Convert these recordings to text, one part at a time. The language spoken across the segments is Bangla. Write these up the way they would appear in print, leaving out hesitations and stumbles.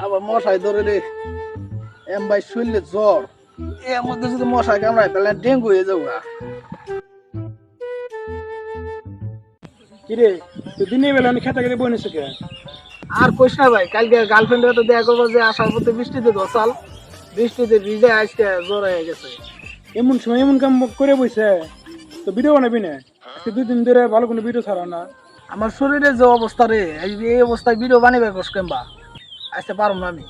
আবার মশাই ধরে রে এম ভাই শরীরে জ্বর এর মধ্যে যদি মশাই কামড়ায় তাহলে ডেঙ্গু হয়ে যাবো গা। কিরে তুই দিনের বেলা আমি খেতে খেতে বই কে? আর কইস না ভাই, কালকে গার্লফ্রেন্ডের তো দেখা করবো যে আসার পথে বৃষ্টিতে ধসাল, বৃষ্টিতে ভিজে আজকে জ্বর হয়ে গেছে। এমন সময় এমন কাম করে বইছে তো ভিডিও বানাবি না? আজকে 2 দিন ধরে ভালো কোনো ভিডিও ছাড়া না। আমার শরীরের যে অবস্থা রে, এই অবস্থায় ভিডিও বানাবে কষ্ট কেমবা, আসতে পারবো না আমি।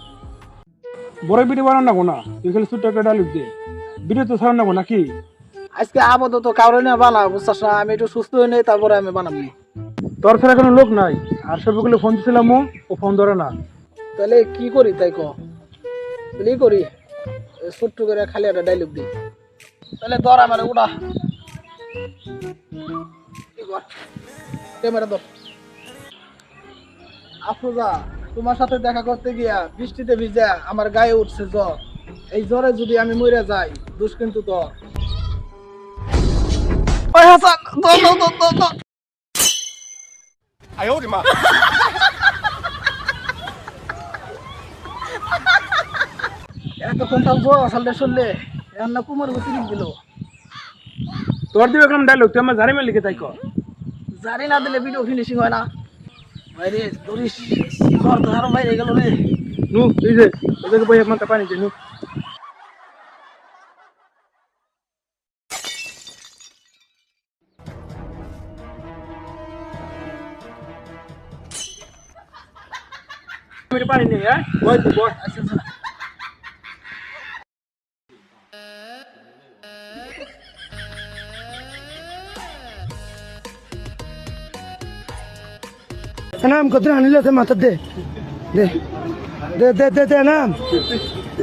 বড় ভিডিও বানান না না, তুই খালি ছোট্ট একটা ডায়লগ দে, ভিডিও তো ছাড়া নেবো নাকি? আজকে আপাতত কারো নিয়ে বানাবো, বুঝছাস না, আমি একটু সুস্থ হয়ে নেই তারপরে আমি বানাবি। তোর ছাড়া কোনো লোক নাই, আর সবগুলো ফোন দিছিলাম ও ফোন ধরে না। তাহলে কি করি তাই তাহলে করি ছোট্ট করে খালি একটা ডাইলগ দিই, তাহলে ধর আমার ওটা ক্যামেরা ধর। আফরোজা, তোমার সাথে দেখা করতে গিয়া বৃষ্টিতে ভিজা আমার গায়ে উঠছে জ্বর, এই জ্বরে যদি আমি মরে যাই দোষ কিন্তু তোর। ওই হাসান, ধর ধর ধর ধর ধর। এতক্ষণ তাও জ্বর আসলে শুনলে এখন না কুমার গতি দিল। তোর দিবে কোন ডায়লগ তুই আমার জানি মে লিখে তাই কর। জানি না দিলে ভিডিও ফিনিশিং হয় না। বাইরে ধরিস, জ্বর তো আরো বাইরে গেল রে। নু তুই যে ওদেরকে বই এক মাথা পানি দে নু। পানি নেই, হ্যাঁ বয় তুই বয়। আচ্ছা আচ্ছা। নাম কত আনিলে মাথা দে দে দে দে দে দে নাম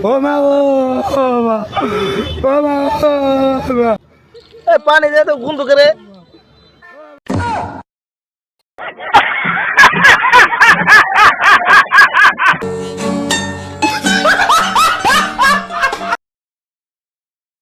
ও মা ও মা ও মা ও মা পানি দিয়ে তো গন্ধ করে।